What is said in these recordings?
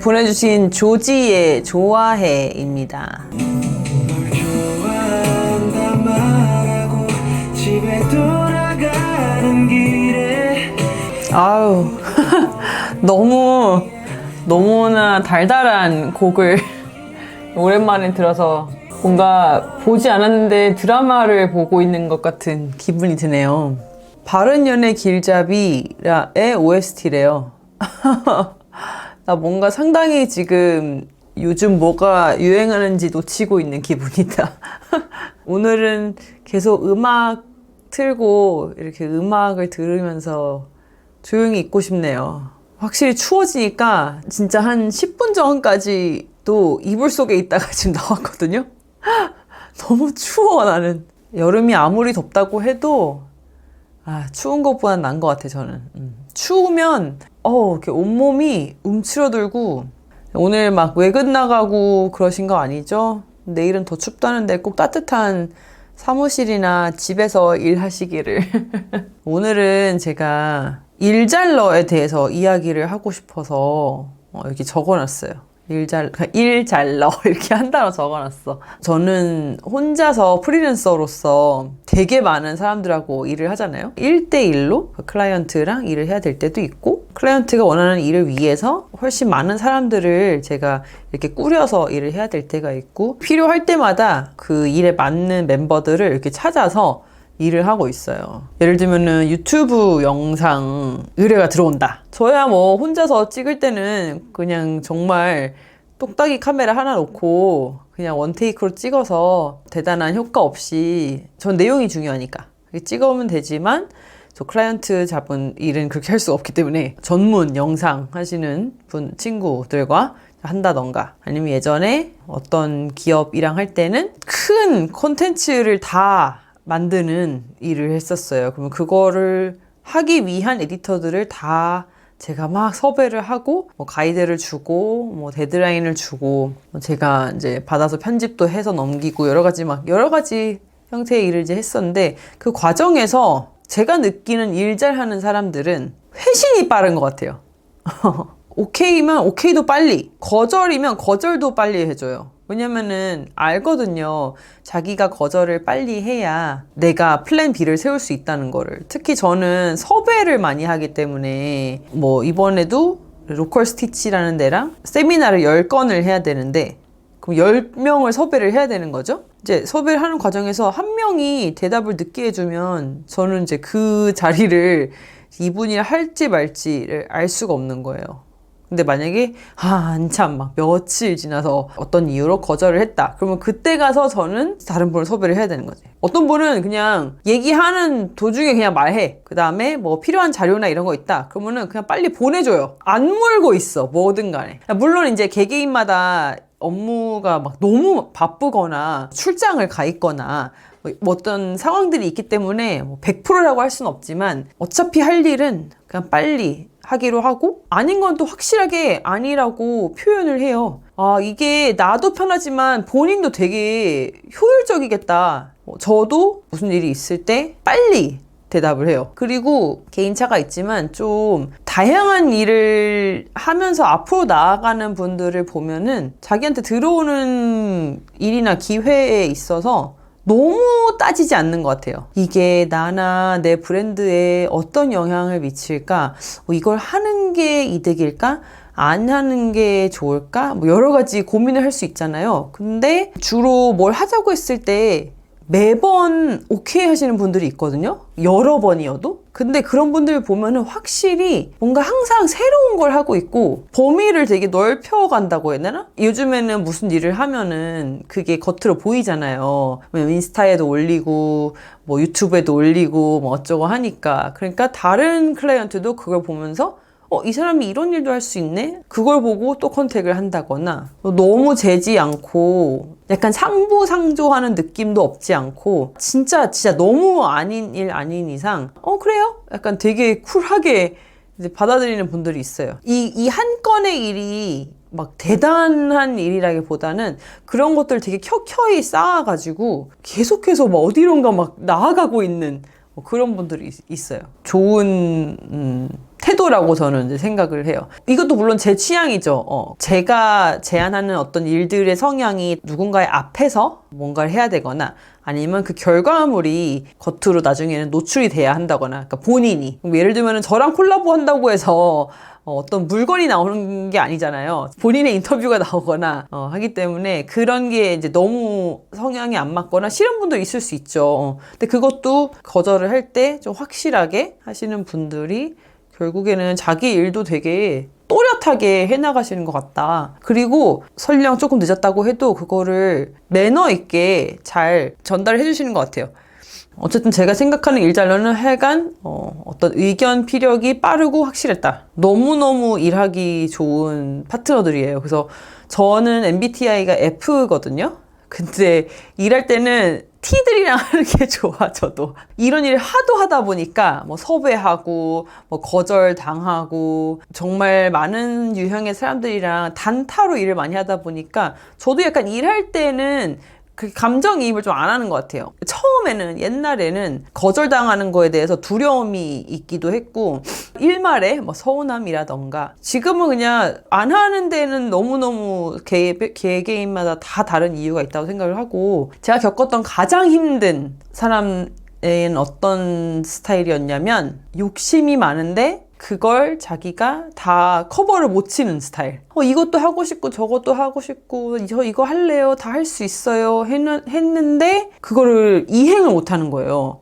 보내주신 조지의 좋아해입니다. 아유 너무나 달달한 곡을 오랜만에 들어서 뭔가 보지 않았는데 드라마를 보고 있는 것 같은 기분이 드네요. 바른연애 길잡이의 OST래요. 나 뭔가 상당히 지금 요즘 뭐가 유행하는지 놓치고 있는 기분이다. 오늘은 계속 음악 틀고 이렇게 음악을 들으면서 조용히 있고 싶네요. 확실히 추워지니까 진짜 한 10분 전까지도 이불 속에 있다가 지금 나왔거든요. 너무 추워 나는. 여름이 아무리 덥다고 해도 추운 것보단 나은 것 같아 저는. 추우면 이렇게 온몸이 움츠러들고. 오늘 막 외근 나가고 그러신 거 아니죠? 내일은 더 춥다는데 꼭 따뜻한 사무실이나 집에서 일하시기를. 오늘은 제가 일잘러에 대해서 이야기를 하고 싶어서 이렇게 적어놨어요. 일잘러 이렇게 한 단어 적어놨어. 저는 혼자서 프리랜서로서 되게 많은 사람들하고 일을 하잖아요. 1대1로 클라이언트랑 일을 해야 될 때도 있고, 클라이언트가 원하는 일을 위해서 훨씬 많은 사람들을 제가 이렇게 꾸려서 일을 해야 될 때가 있고, 필요할 때마다 그 일에 맞는 멤버들을 이렇게 찾아서 일을 하고 있어요. 예를 들면은 유튜브 영상 의뢰가 들어온다. 저야 뭐 혼자서 찍을 때는 그냥 정말 똑딱이 카메라 하나 놓고 그냥 원테이크로 찍어서 대단한 효과 없이, 전 내용이 중요하니까 찍어오면 되지만, 저 클라이언트 잡은 일은 그렇게 할 수 없기 때문에 전문 영상 하시는 친구들과 한다던가, 아니면 예전에 어떤 기업이랑 할 때는 큰 콘텐츠를 다 만드는 일을 했었어요. 그러면 그거를 하기 위한 에디터들을 다 제가 막 섭외를 하고, 뭐 가이드를 주고, 뭐 데드라인을 주고, 제가 이제 받아서 편집도 해서 넘기고, 여러 가지 형태의 일을 이제 했었는데, 그 과정에서 제가 느끼는 일 잘하는 사람들은 회신이 빠른 것 같아요. 오케이면 오케이도 빨리, 거절이면 거절도 빨리 해줘요. 왜냐면은 알거든요. 자기가 거절을 빨리 해야 내가 플랜 B를 세울 수 있다는 거를. 특히 저는 섭외를 많이 하기 때문에, 뭐 이번에도 로컬 스티치라는 데랑 세미나를 10건을 해야 되는데, 그럼 10명을 섭외를 해야 되는 거죠. 이제 섭외를 하는 과정에서 한 명이 대답을 늦게 해주면 저는 이제 그 자리를 이분이 할지 말지를 알 수가 없는 거예요. 근데 만약에 한참 막 며칠 지나서 어떤 이유로 거절을 했다, 그러면 그때 가서 저는 다른 분을 섭외를 해야 되는 거지. 어떤 분은 그냥 얘기하는 도중에 그냥 말해. 그 다음에 뭐 필요한 자료나 이런 거 있다 그러면은 그냥 빨리 보내줘요. 안 물고 있어, 뭐든 간에. 물론 이제 개개인마다 업무가 막 너무 바쁘거나 출장을 가 있거나 뭐 어떤 상황들이 있기 때문에 100%라고 할 수는 없지만, 어차피 할 일은 그냥 빨리 하기로 하고, 아닌 건 또 확실하게 아니라고 표현을 해요. 이게 나도 편하지만 본인도 되게 효율적이겠다. 저도 무슨 일이 있을 때 빨리 대답을 해요. 그리고 개인차가 있지만 좀 다양한 일을 하면서 앞으로 나아가는 분들을 보면은 자기한테 들어오는 일이나 기회에 있어서 너무 따지지 않는 것 같아요. 이게 나나 내 브랜드에 어떤 영향을 미칠까? 이걸 하는 게 이득일까? 안 하는 게 좋을까? 뭐 여러 가지 고민을 할 수 있잖아요. 근데 주로 뭘 하자고 했을 때 매번 오케이 하시는 분들이 있거든요. 여러 번이어도. 근데 그런 분들 보면은 확실히 뭔가 항상 새로운 걸 하고 있고 범위를 되게 넓혀간다고 해야 되나? 요즘에는 무슨 일을 하면은 그게 겉으로 보이잖아요. 인스타에도 올리고 뭐 유튜브에도 올리고 뭐 어쩌고 하니까. 그러니까 다른 클라이언트도 그걸 보면서 이 사람이 이런 일도 할 수 있네? 그걸 보고 또 컨택을 한다거나, 너무 재지 않고 약간 상부상조하는 느낌도 없지 않고, 진짜 너무 아닌 일 아닌 이상 그래요? 약간 되게 쿨하게 이제 받아들이는 분들이 있어요. 이 한 건의 일이 막 대단한 일이라기보다는 그런 것들 되게 켜켜이 쌓아가지고 계속해서 막 어디론가 막 나아가고 있는 그런 분들이 있어요. 좋은 태도라고 저는 이제 생각을 해요. 이것도 물론 제 취향이죠. 제가 제안하는 어떤 일들의 성향이 누군가의 앞에서 뭔가를 해야 되거나 아니면 그 결과물이 겉으로 나중에는 노출이 돼야 한다거나, 그러니까 본인이. 예를 들면 저랑 콜라보 한다고 해서 어떤 물건이 나오는 게 아니잖아요. 본인의 인터뷰가 나오거나 하기 때문에 그런 게 이제 너무 성향이 안 맞거나 싫은 분도 있을 수 있죠. 근데 그것도 거절을 할 때 좀 확실하게 하시는 분들이 결국에는 자기 일도 되게 또렷하게 해나가시는 것 같다. 그리고 설령 조금 늦었다고 해도 그거를 매너 있게 잘 전달해 주시는 것 같아요. 어쨌든 제가 생각하는 일잘러는 하여간 어떤 의견 피력이 빠르고 확실했다. 너무너무 일하기 좋은 파트너들이에요. 그래서 저는 MBTI가 F거든요. 근데 일할 때는 T들이랑 하는 게 좋아, 저도. 이런 일을 하도 하다 보니까 뭐 섭외하고 뭐 거절당하고 정말 많은 유형의 사람들이랑 단타로 일을 많이 하다 보니까 저도 약간 일할 때는 그 감정이입을 좀 안 하는 것 같아요. 처음에는, 옛날에는 거절당하는 거에 대해서 두려움이 있기도 했고, 일말에 뭐 서운함이라던가, 지금은 그냥 안 하는 데는 너무너무 개개인마다 다 다른 이유가 있다고 생각을 하고, 제가 겪었던 가장 힘든 사람은 어떤 스타일이었냐면, 욕심이 많은데, 그걸 자기가 다 커버를 못 치는 스타일. 이것도 하고 싶고 저것도 하고 싶고 저 이거 할래요. 다 할 수 있어요. 했는데 그거를 이행을 못 하는 거예요.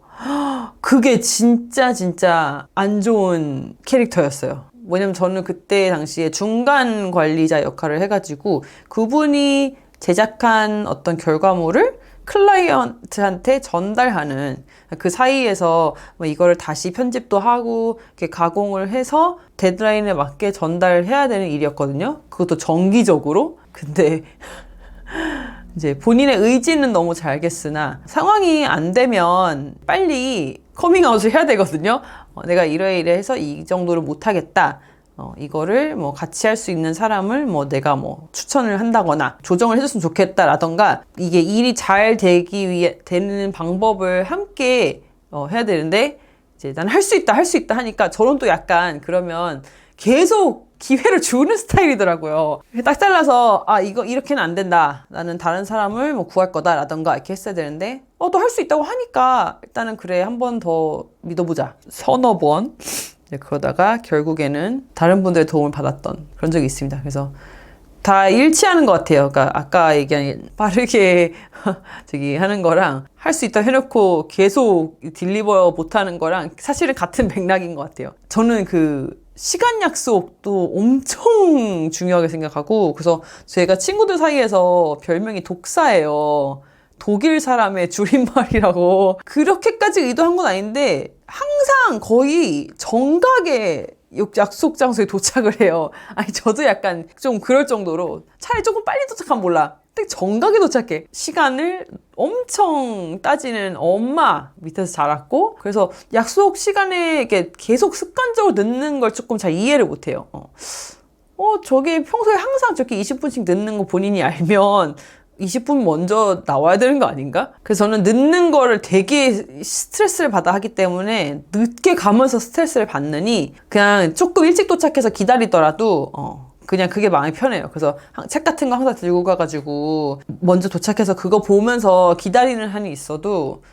그게 진짜 안 좋은 캐릭터였어요. 왜냐면 저는 그때 당시에 중간 관리자 역할을 해가지고 그분이 제작한 어떤 결과물을 클라이언트한테 전달하는, 그 사이에서 뭐 이거를 다시 편집도 하고 이렇게 가공을 해서 데드라인에 맞게 전달해야 되는 일이었거든요. 그것도 정기적으로. 근데 이제 본인의 의지는 너무 잘 알겠으나 상황이 안 되면 빨리 커밍아웃을 해야 되거든요. 내가 이래 해서 이 정도를 못 하겠다. 이거를 뭐 같이 할 수 있는 사람을 뭐 내가 뭐 추천을 한다거나 조정을 해줬으면 좋겠다라던가, 이게 일이 잘 되기 위해 되는 방법을 함께 해야 되는데, 이제 난 할 수 있다 하니까 저는 또 약간 그러면 계속 기회를 주는 스타일이더라고요. 딱 잘라서 이거 이렇게는 안 된다. 나는 다른 사람을 뭐 구할 거다라던가 이렇게 했어야 되는데 또 할 수 있다고 하니까 일단은 그래, 한 번 더 믿어보자. 서너 번. 그러다가 결국에는 다른 분들의 도움을 받았던 그런 적이 있습니다. 그래서 다 일치하는 것 같아요. 그러니까 아까 얘기한 빠르게 저기 하는 거랑 할 수 있다 해놓고 계속 딜리버 못하는 거랑 사실은 같은 맥락인 것 같아요. 저는 그 시간 약속도 엄청 중요하게 생각하고, 그래서 제가 친구들 사이에서 별명이 독사예요. 독일 사람의 줄임말이라고. 그렇게까지 의도한 건 아닌데 항상 거의 정각에 약속 장소에 도착을 해요. 아니 저도 약간 좀 그럴 정도로, 차라리 조금 빨리 도착하면 몰라. 근데 정각에 도착해. 시간을 엄청 따지는 엄마 밑에서 자랐고, 그래서 약속 시간에 이렇게 계속 습관적으로 늦는 걸 조금 잘 이해를 못해요. 저게 평소에 항상 저렇게 20분씩 늦는 거 본인이 알면 20분 먼저 나와야 되는 거 아닌가? 그래서 저는 늦는 거를 되게 스트레스를 받아 하기 때문에 늦게 가면서 스트레스를 받느니 그냥 조금 일찍 도착해서 기다리더라도 그냥 그게 마음이 편해요. 그래서 책 같은 거 항상 들고 가가지고 먼저 도착해서 그거 보면서 기다리는 한이 있어도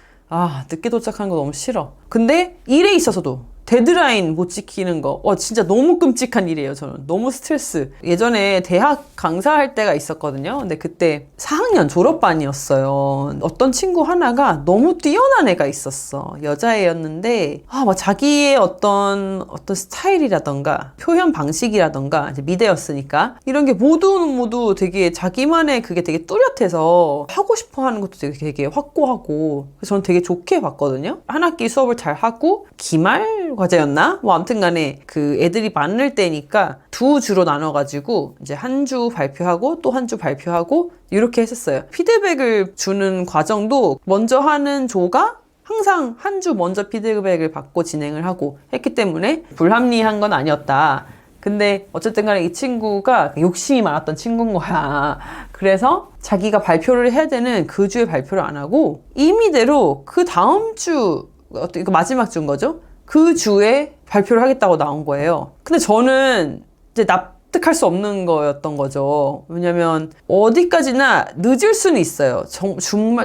늦게 도착하는 거 너무 싫어. 근데 일에 있어서도 데드라인 못 지키는 거 진짜 너무 끔찍한 일이에요. 저는 너무 스트레스. 예전에 대학 강사할 때가 있었거든요. 근데 그때 4학년 졸업반이었어요. 어떤 친구 하나가 너무 뛰어난 애가 있었어. 여자애였는데 막 자기의 어떤 스타일이라던가 표현 방식이라던가, 이제 미대였으니까 이런 게 모두 되게 자기만의 그게 되게 뚜렷해서 하고 싶어 하는 것도 되게 확고하고, 그래서 저는 되게 좋게 봤거든요. 한 학기 수업을 잘 하고 기말 과제였나? 뭐 아무튼 간에 그 애들이 많을 때니까 두 주로 나눠가지고 이제 한 주 발표하고 또 한 주 발표하고 이렇게 했었어요. 피드백을 주는 과정도 먼저 하는 조가 항상 한 주 먼저 피드백을 받고 진행을 하고 했기 때문에 불합리한 건 아니었다. 근데 어쨌든 간에 이 친구가 욕심이 많았던 친구인 거야. 그래서 자기가 발표를 해야 되는 그 주에 발표를 안 하고 임의대로 그 다음 주, 이거 마지막 주인 거죠? 그 주에 발표를 하겠다고 나온 거예요. 근데 저는 이제 납득할 수 없는 거였던 거죠. 왜냐면 어디까지나 늦을 수는 있어요.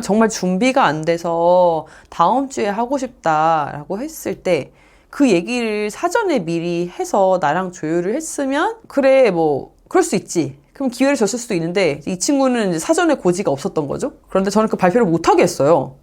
정말 준비가 안 돼서 다음 주에 하고 싶다라고 했을 때 그 얘기를 사전에 미리 해서 나랑 조율을 했으면 그래 뭐 그럴 수 있지. 그럼 기회를 줬을 수도 있는데 이 친구는 이제 사전에 고지가 없었던 거죠. 그런데 저는 그 발표를 못 하게 했어요.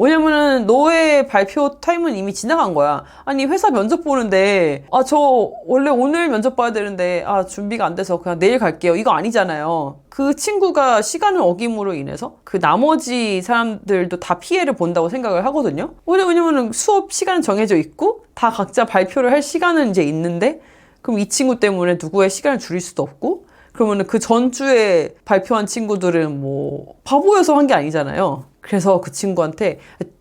왜냐면은 너의 발표 타임은 이미 지나간 거야. 아니 회사 면접 보는데 저 원래 오늘 면접 봐야 되는데 준비가 안 돼서 그냥 내일 갈게요. 이거 아니잖아요. 그 친구가 시간을 어김으로 인해서 그 나머지 사람들도 다 피해를 본다고 생각을 하거든요. 왜냐면은 수업 시간은 정해져 있고 다 각자 발표를 할 시간은 이제 있는데 그럼 이 친구 때문에 누구의 시간을 줄일 수도 없고 그러면은 그 전주에 발표한 친구들은 뭐 바보여서 한 게 아니잖아요. 그래서 그 친구한테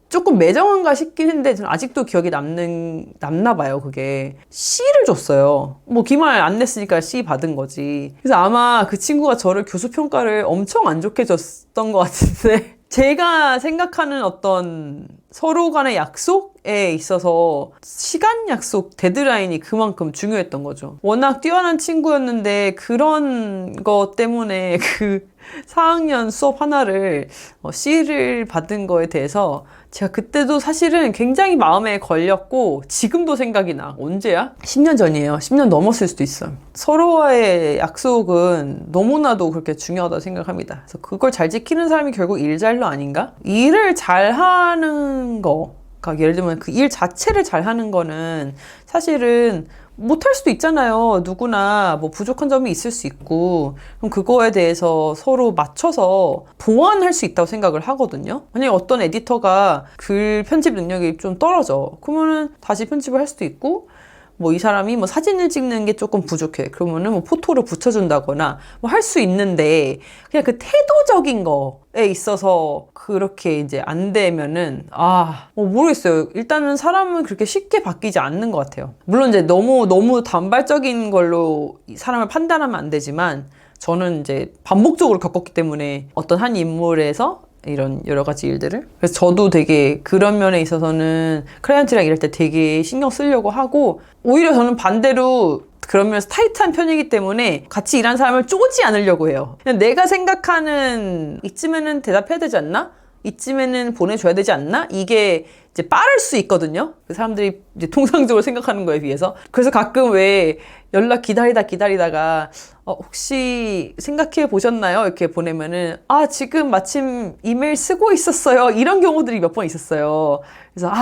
조금 매정한가 싶긴 했는데 저는 아직도 기억에 남나 봐요. 그게 C를 줬어요. 뭐 기말 안 냈으니까 C 받은 거지. 그래서 아마 그 친구가 저를 교수 평가를 엄청 안 좋게 줬던 것 같은데 제가 생각하는 어떤 서로 간의 약속에 있어서 시간 약속, 데드라인이 그만큼 중요했던 거죠. 워낙 뛰어난 친구였는데 그런 것 때문에 그 4학년 수업 하나를 C를 받은 거에 대해서 제가 그때도 사실은 굉장히 마음에 걸렸고 지금도 생각이 나. 언제야? 10년 전이에요. 10년 넘었을 수도 있어. 서로와의 약속은 너무나도 그렇게 중요하다고 생각합니다. 그래서 그걸 잘 지키는 사람이 결국 일잘로 아닌가? 일을 잘하는 거, 그러니까 예를 들면 그 일 자체를 잘하는 거는 사실은 못할 수도 있잖아요. 누구나 뭐 부족한 점이 있을 수 있고 그럼 그거에 대해서 서로 맞춰서 보완할 수 있다고 생각을 하거든요. 만약에 어떤 에디터가 글 편집 능력이 좀 떨어져 그러면은 다시 편집을 할 수도 있고 뭐 이 사람이 뭐 사진을 찍는 게 조금 부족해 그러면은 뭐 포토를 붙여준다거나 뭐 할 수 있는데 그냥 그 태도적인 거에 있어서 그렇게 이제 안 되면은 뭐 모르겠어요. 일단은 사람은 그렇게 쉽게 바뀌지 않는 것 같아요. 물론 이제 너무 단발적인 걸로 사람을 판단하면 안 되지만 저는 이제 반복적으로 겪었기 때문에 어떤 한 인물에서 이런 여러 가지 일들을 그래서 저도 되게 그런 면에 있어서는 클라이언트랑 일할 때 되게 신경 쓰려고 하고 오히려 저는 반대로 그런 면에서 타이트한 편이기 때문에 같이 일하는 사람을 쪼지 않으려고 해요. 그냥 내가 생각하는 이쯤에는 대답해야 되지 않나? 이쯤에는 보내줘야 되지 않나? 이게 이제 빠를 수 있거든요. 그 사람들이 이제 통상적으로 생각하는 거에 비해서. 그래서 가끔 왜 연락 기다리다가 혹시 생각해 보셨나요? 이렇게 보내면은 지금 마침 이메일 쓰고 있었어요. 이런 경우들이 몇 번 있었어요. 그래서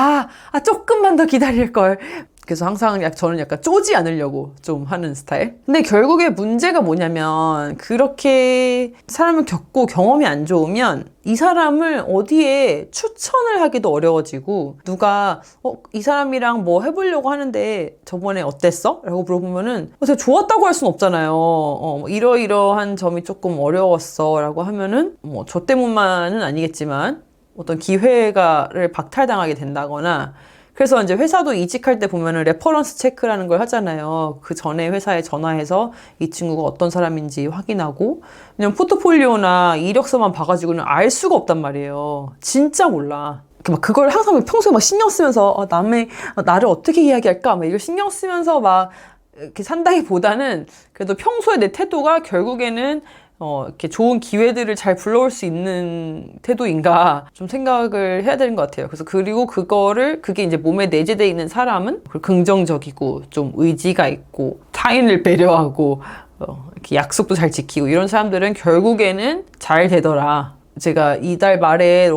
조금만 더 기다릴 걸. 그래서 항상 저는 약간 쪼지 않으려고 좀 하는 스타일. 근데 결국에 문제가 뭐냐면 그렇게 사람을 겪고 경험이 안 좋으면 이 사람을 어디에 추천을 하기도 어려워지고 누가 이 사람이랑 뭐 해보려고 하는데 저번에 어땠어? 라고 물어보면은 제가 좋았다고 할 수는 없잖아요. 이러이러한 점이 조금 어려웠어 라고 하면은 뭐 저 때문만은 아니겠지만 어떤 기회를 박탈당하게 된다거나 그래서 이제 회사도 이직할 때 보면은 레퍼런스 체크라는 걸 하잖아요. 그 전에 회사에 전화해서 이 친구가 어떤 사람인지 확인하고 그냥 포트폴리오나 이력서만 봐가지고는 알 수가 없단 말이에요. 진짜 몰라. 막 그걸 항상 평소에 막 신경 쓰면서 나를 어떻게 이야기할까? 막 이걸 신경 쓰면서 막 이렇게 산다기보다는 그래도 평소에 내 태도가 결국에는 이렇게 좋은 기회들을 잘 불러올 수 있는 태도인가 좀 생각을 해야 되는 것 같아요. 그래서 그리고 그게 이제 몸에 내재되어 있는 사람은 긍정적이고 좀 의지가 있고 타인을 배려하고 이렇게 약속도 잘 지키고 이런 사람들은 결국에는 잘 되더라. 제가 이달 말에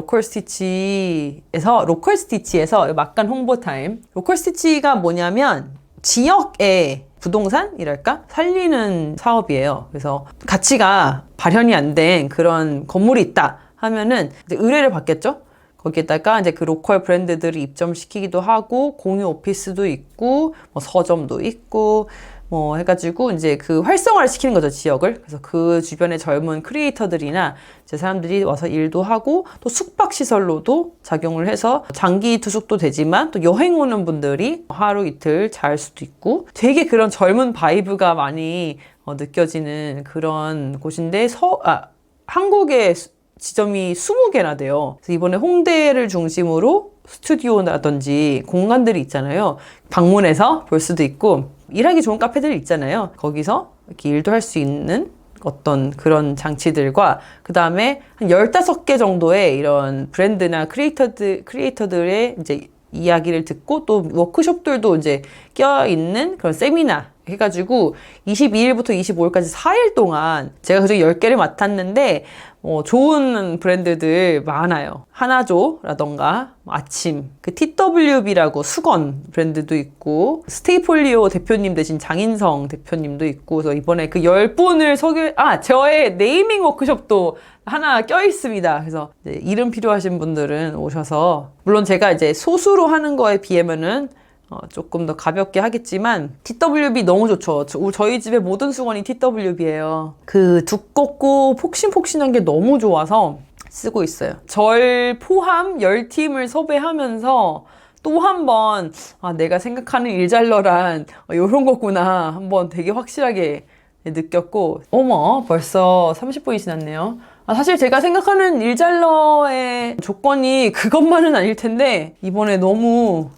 로컬스티치에서 막간 홍보 타임. 로컬스티치가 뭐냐면 지역에 부동산이랄까? 살리는 사업이에요. 그래서 가치가 발현이 안 된 그런 건물이 있다 하면은 이제 의뢰를 받겠죠? 거기에다가 이제 그 로컬 브랜드들을 입점시키기도 하고 공유 오피스도 있고 뭐 서점도 있고 뭐 해가지고 이제 그 활성화를 시키는 거죠, 지역을. 그래서 그 주변의 젊은 크리에이터들이나 이제 사람들이 와서 일도 하고 또 숙박시설로도 작용을 해서 장기 투숙도 되지만 또 여행 오는 분들이 하루 이틀 잘 수도 있고 되게 그런 젊은 바이브가 많이 느껴지는 그런 곳인데 한국의 지점이 20개나 돼요. 그래서 이번에 홍대를 중심으로 스튜디오라든지 공간들이 있잖아요. 방문해서 볼 수도 있고, 일하기 좋은 카페들이 있잖아요. 거기서 이렇게 일도 할 수 있는 어떤 그런 장치들과, 그 다음에 한 15개 정도의 이런 브랜드나 크리에이터들의 이제 이야기를 듣고, 또 워크숍들도 이제 껴있는 그런 세미나 해가지고 22일부터 25일까지 4일 동안 제가 그중에 10개를 맡았는데, 좋은 브랜드들 많아요. 하나조라던가, 아침, 그 TWB라고 수건 브랜드도 있고, 스테이폴리오 대표님 대신 장인성 대표님도 있고, 그래서 이번에 그 10분을 저의 네이밍 워크숍도 하나 껴있습니다. 그래서 이제 이름 필요하신 분들은 오셔서, 물론 제가 이제 소수로 하는 거에 비하면은 조금 더 가볍게 하겠지만, TWB 너무 좋죠. 저희 집의 모든 수건이 TWB예요. 그 두껍고 폭신폭신한 게 너무 좋아서 쓰고 있어요. 절 포함 10팀을 섭외하면서 또 한 번, 내가 생각하는 일잘러란 이런 거구나 한번 되게 확실하게 느꼈고, 어머, 벌써 30분이 지났네요. 사실 제가 생각하는 일잘러의 조건이 그것만은 아닐 텐데, 이번에 너무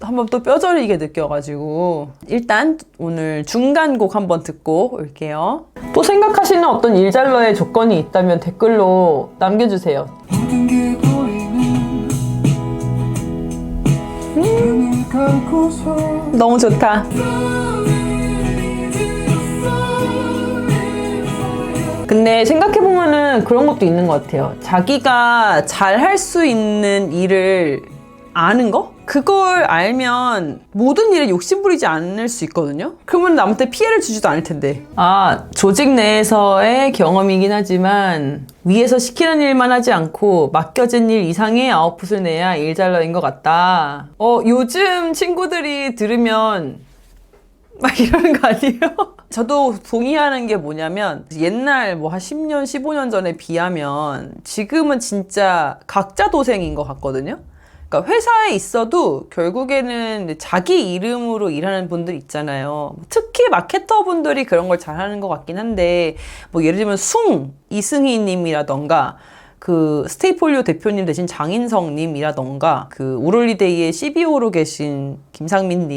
한번 또 뼈저리게 느껴가지고, 일단 오늘 중간곡 한번 듣고 올게요. 또 생각하시는 어떤 일잘러의 조건이 있다면 댓글로 남겨주세요. 너무 좋다. 근데 생각해보면은 그런 것도 있는 것 같아요. 자기가 잘 할 수 있는 일을 아는 거? 그걸 알면 모든 일에 욕심부리지 않을 수 있거든요? 그러면 남한테 피해를 주지도 않을 텐데. 조직 내에서의 경험이긴 하지만 위에서 시키는 일만 하지 않고 맡겨진 일 이상의 아웃풋을 내야 일잘러인 것 같다. 요즘 친구들이 들으면 막 이러는 거 아니에요? 저도 동의하는 게 뭐냐면, 옛날 뭐 한 10년, 15년 전에 비하면 지금은 진짜 각자 도생인 것 같거든요? 그러니까 회사에 있어도 결국에는 자기 이름으로 일하는 분들 있잖아요. 특히 마케터 분들이 그런 걸 잘하는 것 같긴 한데, 뭐 예를 들면 이승희 님이라던가, 그 스테이폴리오 대표님 대신 장인성 님이라던가, 그 오롤리데이의 CBO로 계신 김상민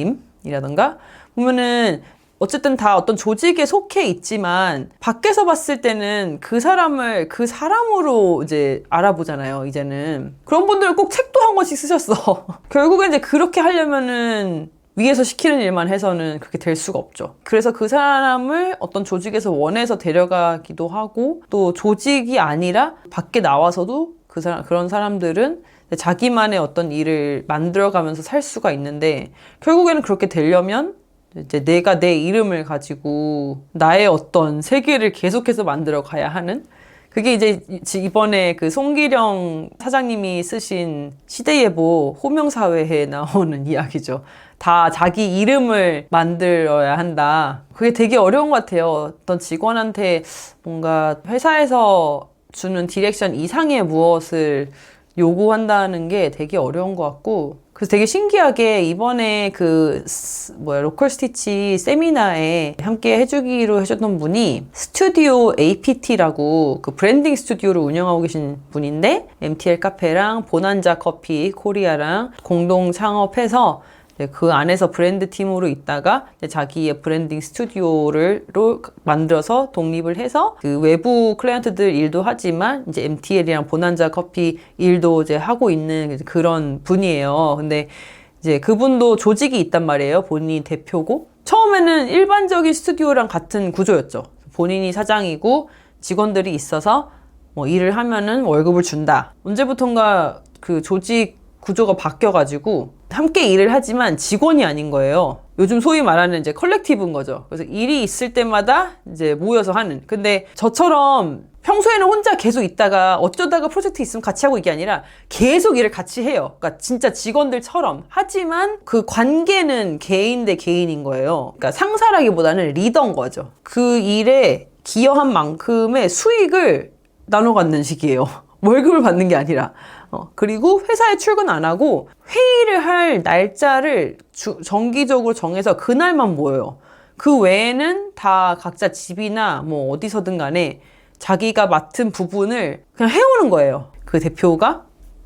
님이라던가, 보면은 어쨌든 다 어떤 조직에 속해 있지만 밖에서 봤을 때는 그 사람을 그 사람으로 이제 알아보잖아요, 이제는. 그런 분들은 꼭 책도 한 권씩 쓰셨어. 결국엔 이제 그렇게 하려면은 위에서 시키는 일만 해서는 그렇게 될 수가 없죠. 그래서 그 사람을 어떤 조직에서 원해서 데려가기도 하고, 또 조직이 아니라 밖에 나와서도 그런 사람들은 자기만의 어떤 일을 만들어가면서 살 수가 있는데, 결국에는 그렇게 되려면 이제 내가 내 이름을 가지고 나의 어떤 세계를 계속해서 만들어 가야 하는, 그게 이제 이번에 그 송기령 사장님이 쓰신 시대예보 호명사회에 나오는 이야기죠. 다 자기 이름을 만들어야 한다. 그게 되게 어려운 것 같아요. 어떤 직원한테 뭔가 회사에서 주는 디렉션 이상의 무엇을 요구한다는 게 되게 어려운 것 같고, 그래서 되게 신기하게 이번에 로컬 스티치 세미나에 함께 해주기로 하셨던 분이 스튜디오 APT라고 그 브랜딩 스튜디오를 운영하고 계신 분인데, MTL 카페랑 보난자 커피 코리아랑 공동 창업해서 그 안에서 브랜드 팀으로 있다가 자기의 브랜딩 스튜디오를 만들어서 독립을 해서 그 외부 클라이언트들 일도 하지만 이제 MTL이랑 보난자 커피 일도 이제 하고 있는 그런 분이에요. 근데 이제 그분도 조직이 있단 말이에요. 본인이 대표고, 처음에는 일반적인 스튜디오랑 같은 구조였죠. 본인이 사장이고 직원들이 있어서 뭐 일을 하면은 월급을 준다. 언제부턴가 그 조직 구조가 바뀌어가지고 함께 일을 하지만 직원이 아닌 거예요. 요즘 소위 말하는 이제 컬렉티브인 거죠. 그래서 일이 있을 때마다 이제 모여서 하는. 근데 저처럼 평소에는 혼자 계속 있다가 어쩌다가 프로젝트 있으면 같이 하고, 이게 아니라 계속 일을 같이 해요. 그러니까 진짜 직원들처럼. 하지만 그 관계는 개인 대 개인인 거예요. 그러니까 상사라기보다는 리더인 거죠. 그 일에 기여한 만큼의 수익을 나눠 갖는 식이에요. 월급을 받는 게 아니라. 그리고 회사에 출근 안 하고 회의를 할 날짜를 정기적으로 정해서 그날만 모여요. 그 외에는 다 각자 집이나 뭐 어디서든 간에 자기가 맡은 부분을 그냥 해오는 거예요. 그 대표가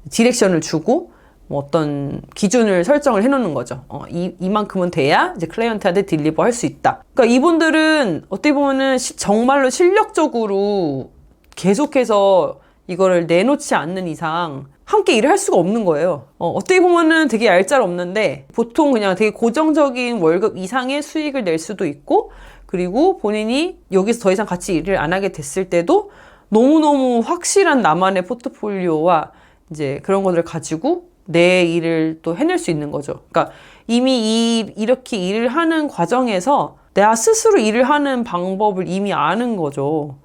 디렉션을 주고 뭐 어떤 기준을 설정을 해놓는 거죠. 이만큼은 돼야 이제 클라이언트한테 딜리버 할 수 있다. 그러니까 이분들은 어떻게 보면은 정말로 실력적으로 계속해서 이거를 내놓지 않는 이상 함께 일을 할 수가 없는 거예요. 어떻게 보면은 되게 얄짤없는데 보통 그냥 되게 고정적인 월급 이상의 수익을 낼 수도 있고, 그리고 본인이 여기서 더 이상 같이 일을 안 하게 됐을 때도 너무너무 확실한 나만의 포트폴리오와 이제 그런 것들을 가지고 내 일을 또 해낼 수 있는 거죠. 그러니까 이미 이렇게 일을 하는 과정에서 내가 스스로 일을 하는 방법을 이미 아는 거죠.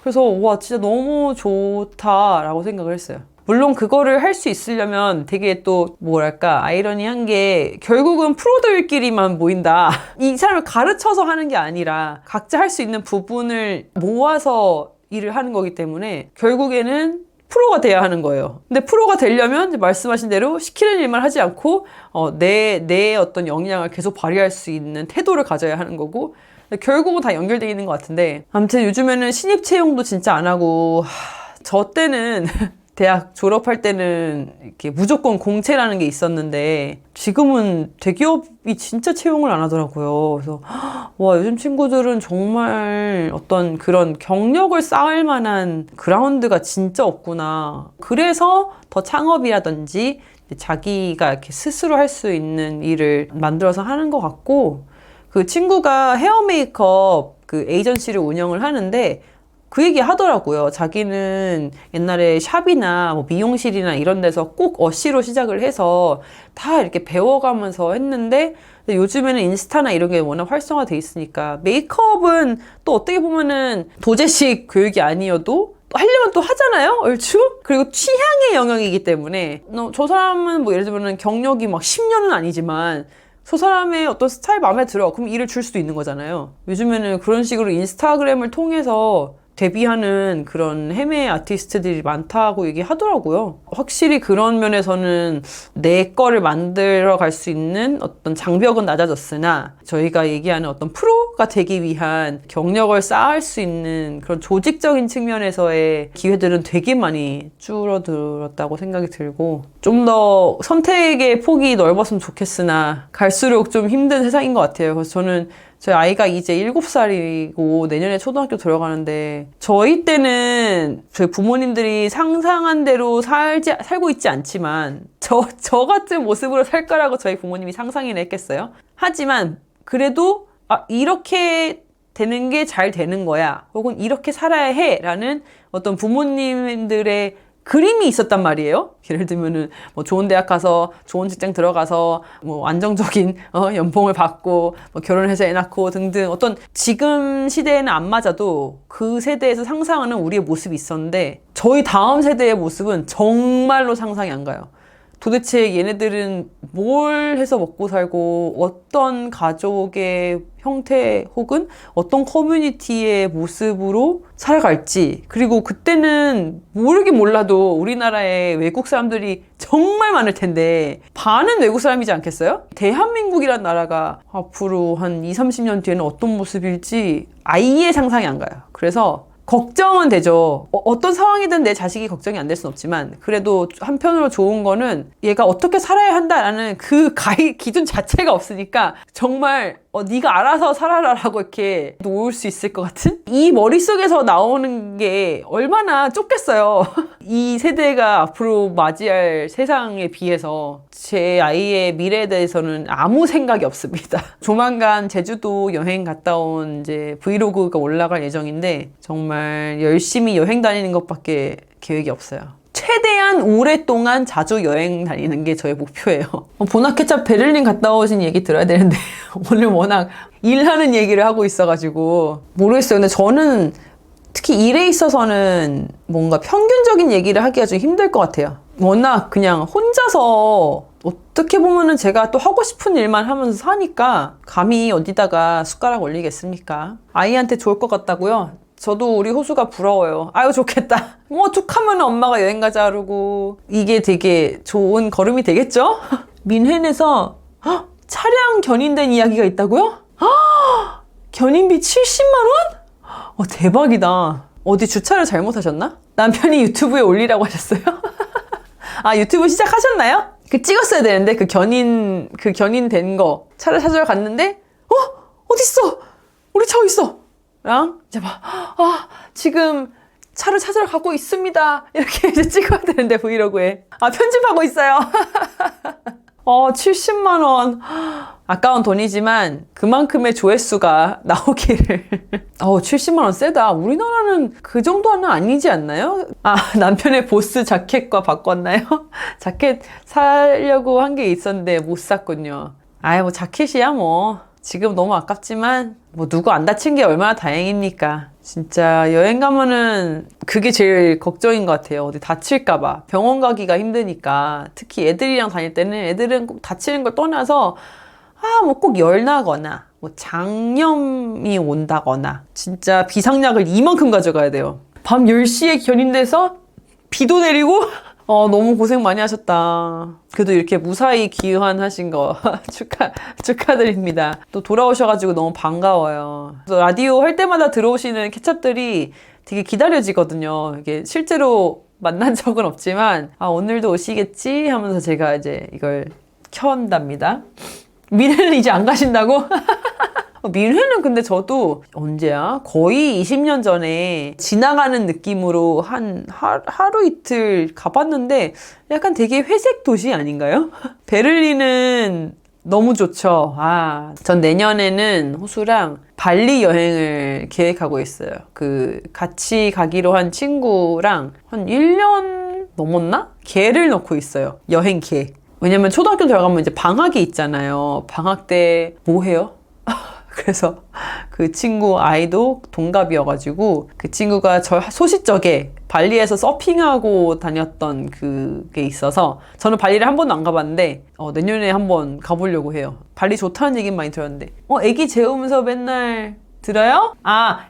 그래서 와, 진짜 너무 좋다라고 생각을 했어요. 물론 그거를 할 수 있으려면 되게 또 뭐랄까 아이러니한 게, 결국은 프로들끼리만 모인다. 이 사람을 가르쳐서 하는 게 아니라 각자 할 수 있는 부분을 모아서 일을 하는 거기 때문에 결국에는 프로가 돼야 하는 거예요. 근데 프로가 되려면 이제 말씀하신 대로 시키는 일만 하지 않고 내 어떤 역량을 계속 발휘할 수 있는 태도를 가져야 하는 거고, 결국은 다 연결되어 있는 것 같은데, 아무튼 요즘에는 신입 채용도 진짜 안 하고, 저 때는 대학 졸업할 때는 이렇게 무조건 공채라는 게 있었는데 지금은 대기업이 진짜 채용을 안 하더라고요. 그래서 와, 요즘 친구들은 정말 어떤 그런 경력을 쌓을 만한 그라운드가 진짜 없구나. 그래서 더 창업이라든지 자기가 이렇게 스스로 할 수 있는 일을 만들어서 하는 것 같고, 그 친구가 헤어 메이크업 그 에이전시를 운영을 하는데 그 얘기 하더라고요. 자기는 옛날에 샵이나 뭐 미용실이나 이런 데서 꼭 어시로 시작을 해서 다 이렇게 배워가면서 했는데, 요즘에는 인스타나 이런 게 워낙 활성화돼 있으니까 메이크업은 또 어떻게 보면은 도제식 교육이 아니어도 하려면 또 하잖아요, 얼추? 그리고 취향의 영역이기 때문에 저 사람은 뭐 예를 들면 경력이 막 10년은 아니지만 저 사람의 어떤 스타일 마음에 들어. 그럼 일을 줄 수도 있는 거잖아요. 요즘에는 그런 식으로 인스타그램을 통해서 데뷔하는 그런 해외 아티스트들이 많다고 얘기하더라고요. 확실히 그런 면에서는 내 거를 만들어 갈 수 있는 어떤 장벽은 낮아졌으나, 저희가 얘기하는 어떤 프로가 되기 위한 경력을 쌓을 수 있는 그런 조직적인 측면에서의 기회들은 되게 많이 줄어들었다고 생각이 들고, 좀 더 선택의 폭이 넓었으면 좋겠으나 갈수록 좀 힘든 세상인 것 같아요. 그래서 저는 저희 아이가 이제 7살이고 내년에 초등학교 들어가는데, 저희 때는 저희 부모님들이 상상한 대로 살고 있지 않지만 저 같은 모습으로 살 거라고 저희 부모님이 상상이나 했겠어요? 하지만 그래도 이렇게 되는 게 잘 되는 거야, 혹은 이렇게 살아야 해 라는 어떤 부모님들의 그림이 있었단 말이에요. 예를 들면은 뭐 좋은 대학 가서 좋은 직장 들어가서 뭐 안정적인 연봉을 받고 뭐 결혼해서 애 낳고 등등, 어떤 지금 시대에는 안 맞아도 그 세대에서 상상하는 우리의 모습이 있었는데, 저희 다음 세대의 모습은 정말로 상상이 안 가요. 도대체 얘네들은 뭘 해서 먹고 살고 어떤 가족의 형태 혹은 어떤 커뮤니티의 모습으로 살아갈지, 그리고 그때는 모르긴 몰라도 우리나라에 외국 사람들이 정말 많을 텐데 반은 외국 사람이지 않겠어요? 대한민국이란 나라가 앞으로 한 20-30년 뒤에는 어떤 모습일지 아예 상상이 안 가요. 그래서 걱정은 되죠. 어떤 상황이든 내 자식이 걱정이 안 될 순 없지만, 그래도 한편으로 좋은 거는 얘가 어떻게 살아야 한다라는 그 기준 자체가 없으니까 정말 네가 알아서 살아라라고 이렇게 놓을 수 있을 것 같은? 이 머릿속에서 나오는 게 얼마나 좁겠어요. 이 세대가 앞으로 맞이할 세상에 비해서 제 아이의 미래에 대해서는 아무 생각이 없습니다. 조만간 제주도 여행 갔다 온 이제 브이로그가 올라갈 예정인데, 정말 열심히 여행 다니는 것밖에 계획이 없어요. 최대한 오랫동안 자주 여행 다니는 게 저의 목표예요. 보나케차 베를린 갔다 오신 얘기 들어야 되는데 오늘 워낙 일하는 얘기를 하고 있어가지고 모르겠어요. 근데 저는 특히 일에 있어서는 뭔가 평균적인 얘기를 하기가 좀 힘들 것 같아요. 워낙 그냥 혼자서 어떻게 보면은 제가 또 하고 싶은 일만 하면서 사니까 감히 어디다가 숟가락 올리겠습니까? 아이한테 좋을 것 같다고요? 저도 우리 호수가 부러워요. 아유, 좋겠다. 뭐 툭 하면 엄마가 여행 가자 그러고, 이게 되게 좋은 걸음이 되겠죠? 민헨에서 차량 견인된 이야기가 있다고요? 견인비 70만 원? 대박이다. 어디 주차를 잘못하셨나? 남편이 유튜브에 올리라고 하셨어요? 유튜브 시작하셨나요? 그 찍었어야 되는데 그 견인 된 거 차를 찾으러 갔는데 어딨어? 우리 차 어딨어? 랑 이제 막 지금 차를 찾으러 가고 있습니다. 이렇게 이제 찍어야 되는데 브이로그에 편집하고 있어요. 70만 원. 아까운 돈이지만 그만큼의 조회수가 나오기를. 70만 원 세다. 우리나라는 그 정도는 아니지 않나요? 남편의 보스 자켓과 바꿨나요? 자켓 사려고 한 게 있었는데 못 샀군요. 뭐 자켓이야 뭐. 지금 너무 아깝지만 뭐 누구 안 다친 게 얼마나 다행입니까. 진짜 여행 가면은 그게 제일 걱정인 것 같아요. 어디 다칠까 봐. 병원 가기가 힘드니까. 특히 애들이랑 다닐 때는 애들은 꼭 다치는 걸 떠나서 뭐 꼭 열 나거나 뭐 장염이 온다거나 진짜 비상약을 이만큼 가져가야 돼요. 밤 10시에 견인돼서 비도 내리고 너무 고생 많이 하셨다. 그래도 이렇게 무사히 귀환하신 거 축하드립니다. 또 돌아오셔가지고 너무 반가워요. 라디오 할 때마다 들어오시는 케찹들이 되게 기다려지거든요. 이게 실제로 만난 적은 없지만 오늘도 오시겠지 하면서 제가 이제 이걸 켠답니다. 미래는 이제 안 가신다고? 민회는 근데 저도 언제야? 거의 20년 전에 지나가는 느낌으로 하루 이틀 가봤는데 약간 되게 회색 도시 아닌가요? 베를린은 너무 좋죠. 전 내년에는 호수랑 발리 여행을 계획하고 있어요. 같이 가기로 한 친구랑 한 1년 넘었나? 계를 넣고 있어요. 여행 계. 왜냐면 초등학교 들어가면 이제 방학이 있잖아요. 방학 때 뭐 해요? 그래서 그 친구 아이도 동갑이어가지고 그 친구가 저 소시적에 발리에서 서핑하고 다녔던 그게 있어서 저는 발리를 한 번도 안 가봤는데 내년에 한번 가보려고 해요. 발리 좋다는 얘기는 많이 들었는데 애기 재우면서 맨날 들어요?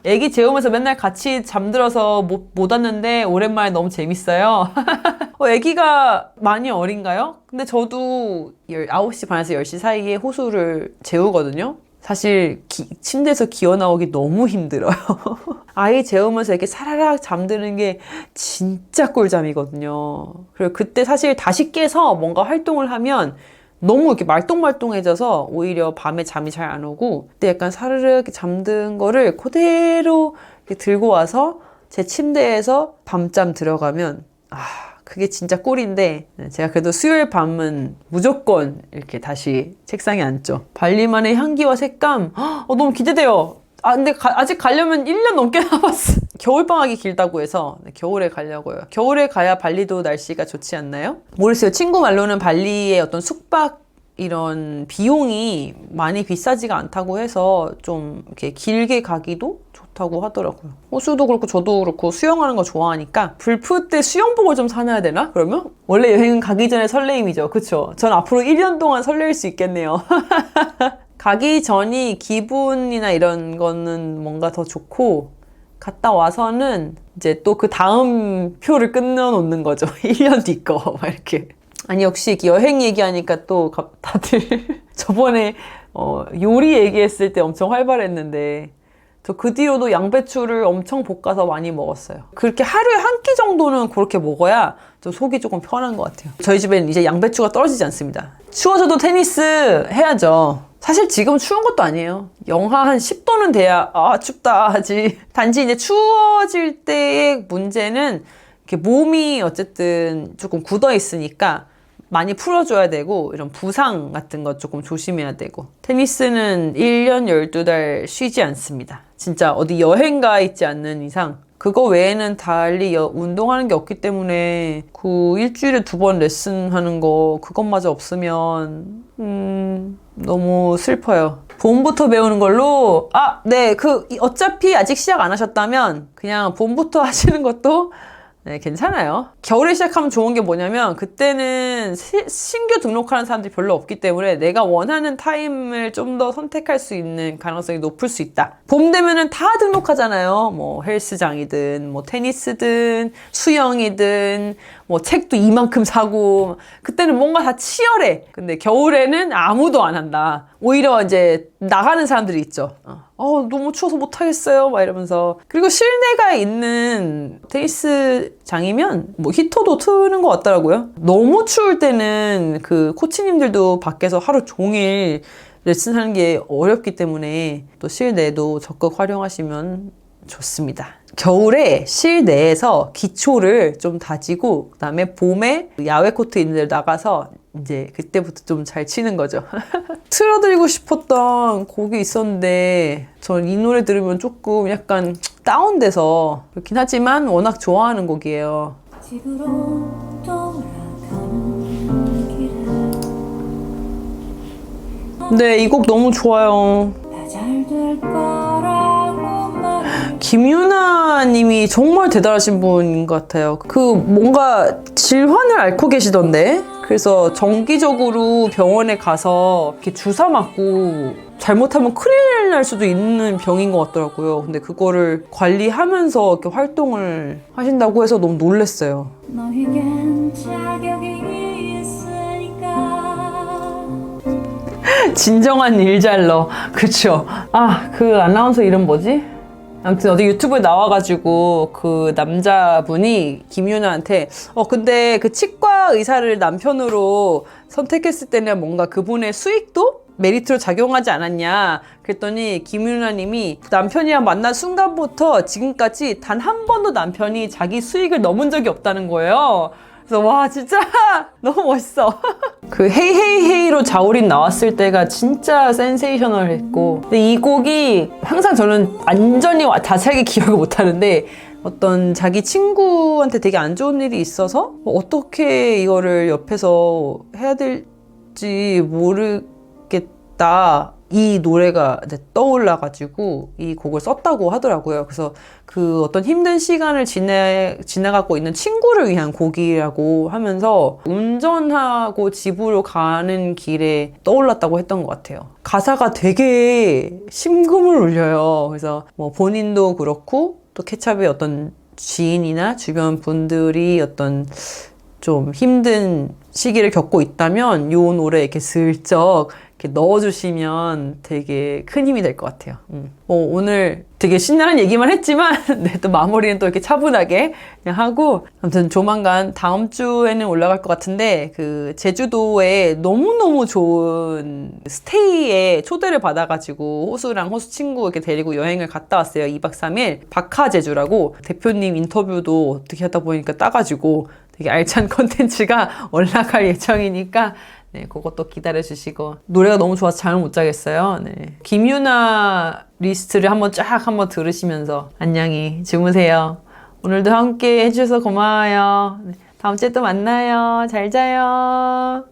애기 재우면서 맨날 같이 잠들어서 못 왔는데 오랜만에 너무 재밌어요. 애기가 많이 어린가요? 근데 저도 9시 반에서 10시 사이에 호수를 재우거든요. 사실 침대에서 기어 나오기 너무 힘들어요. 아이 재우면서 이렇게 사라락 잠드는 게 진짜 꿀잠이거든요. 그리고 그때 사실 다시 깨서 뭔가 활동을 하면 너무 이렇게 말똥말똥해져서 오히려 밤에 잠이 잘 안 오고 그때 약간 사르르 잠든 거를 그대로 들고 와서 제 침대에서 밤잠 들어가면 그게 진짜 꿀인데 제가 그래도 수요일 밤은 무조건 이렇게 다시 책상에 앉죠. 발리만의 향기와 색감 너무 기대돼요. 근데 아직 가려면 1년 넘게 남았어. 겨울방학이 길다고 해서 겨울에 가려고요. 겨울에 가야 발리도 날씨가 좋지 않나요? 모르겠어요. 친구 말로는 발리의 어떤 숙박 이런 비용이 많이 비싸지가 않다고 해서 좀 이렇게 길게 가기도 좋다고 하더라고요. 호수도 그렇고 저도 그렇고 수영하는 거 좋아하니까 불프 때 수영복을 좀 사놔야 되나? 그러면? 원래 여행은 가기 전에 설레임이죠. 그쵸? 전 앞으로 1년 동안 설렐 수 있겠네요. 가기 전이 기분이나 이런 거는 뭔가 더 좋고 갔다 와서는 이제 또 그 다음 표를 끊어놓는 거죠. 1년 뒤 거 막 이렇게. 아니 역시 여행 얘기하니까 또 다들 저번에 요리 얘기했을 때 엄청 활발했는데 저 그 뒤로도 양배추를 엄청 볶아서 많이 먹었어요. 그렇게 하루에 한 끼 정도는 그렇게 먹어야 좀 속이 조금 편한 것 같아요. 저희 집엔 이제 양배추가 떨어지지 않습니다. 추워져도 테니스 해야죠. 사실 지금 추운 것도 아니에요. 영하 한 10도는 돼야 춥다 하지. 단지 이제 추워질 때의 문제는 이렇게 몸이 어쨌든 조금 굳어 있으니까 많이 풀어줘야 되고 이런 부상 같은 거 조금 조심해야 되고 테니스는 1년 12달 쉬지 않습니다. 진짜 어디 여행 가 있지 않는 이상 그거 외에는 달리 운동하는 게 없기 때문에 그 일주일에 2번 레슨하는 거 그것마저 없으면 너무 슬퍼요. 봄부터 배우는 걸로 네, 어차피 아직 시작 안 하셨다면 그냥 봄부터 하시는 것도 네, 괜찮아요. 겨울에 시작하면 좋은 게 뭐냐면 그때는 신규 등록하는 사람들이 별로 없기 때문에 내가 원하는 타임을 좀 더 선택할 수 있는 가능성이 높을 수 있다. 봄 되면은 다 등록하잖아요. 뭐 헬스장이든 뭐 테니스든 수영이든 뭐 책도 이만큼 사고 그때는 뭔가 다 치열해. 근데 겨울에는 아무도 안 한다. 오히려 이제 나가는 사람들이 있죠. 너무 추워서 못하겠어요 막 이러면서. 그리고 실내가 있는 테니스장이면 뭐 히터도 트는 것 같더라고요. 너무 추울 때는 그 코치님들도 밖에서 하루 종일 레슨하는 게 어렵기 때문에 또 실내도 적극 활용하시면 좋습니다. 겨울에 실내에서 기초를 좀 다지고 그다음에 봄에 야외 코트 있는 데 나가서 이제 그때부터 좀 잘 치는 거죠. 틀어드리고 싶었던 곡이 있었는데 전 이 노래 들으면 조금 약간 다운돼서 그렇긴 하지만 워낙 좋아하는 곡이에요. 집으로 돌아가는 길에 네, 이 곡 너무 좋아요. 잘될 거라고 김유나 님이 정말 대단하신 분인 것 같아요. 그 뭔가 질환을 앓고 계시던데? 그래서 정기적으로 병원에 가서 이렇게 주사 맞고 잘못하면 큰일 날 수도 있는 병인 것 같더라고요. 근데 그거를 관리하면서 이렇게 활동을 하신다고 해서 너무 놀랐어요. 너에겐 자격이 있으니까. 진정한 일잘러. 그쵸. 그 아나운서 이름 뭐지? 아무튼 어디 유튜브에 나와가지고 그 남자분이 김유나한테 근데 그 치과 의사를 남편으로 선택했을 때는 뭔가 그분의 수익도 메리트로 작용하지 않았냐 그랬더니 김유나님이 남편이랑 만난 순간부터 지금까지 단 한 번도 남편이 자기 수익을 넘은 적이 없다는 거예요. 그래서 와 진짜 너무 멋있어. 그 헤이헤이헤이로 자우림 나왔을 때가 진짜 센세이셔널했고 근데 이 곡이 항상 저는 완전히 자세하게 기억을 못하는데 어떤 자기 친구한테 되게 안 좋은 일이 있어서 어떻게 이거를 옆에서 해야 될지 모르겠다 이 노래가 이제 떠올라가지고 이 곡을 썼다고 하더라고요. 그래서 그 어떤 힘든 시간을 지나가고 있는 친구를 위한 곡이라고 하면서 운전하고 집으로 가는 길에 떠올랐다고 했던 것 같아요. 가사가 되게 심금을 울려요. 그래서 뭐 본인도 그렇고 또 케찹의 어떤 지인이나 주변 분들이 어떤 좀 힘든 시기를 겪고 있다면 이 노래 이렇게 슬쩍 이렇게 넣어주시면 되게 큰 힘이 될 것 같아요. 오늘 되게 신나는 얘기만 했지만 네, 또 마무리는 또 이렇게 차분하게 그냥 하고 아무튼 조만간 다음 주에는 올라갈 것 같은데 그 제주도에 너무너무 좋은 스테이에 초대를 받아가지고 호수랑 호수 친구 이렇게 데리고 여행을 갔다 왔어요. 2박 3일 박하제주라고 대표님 인터뷰도 어떻게 하다 보니까 따가지고 되게 알찬 컨텐츠가 올라갈 예정이니까 네, 그것도 기다려주시고 노래가 너무 좋아서 잠을 못 자겠어요. 네. 김유나 리스트를 한번 들으시면서 안녕히 주무세요. 오늘도 함께 해주셔서 고마워요. 네, 다음 주에 또 만나요. 잘 자요.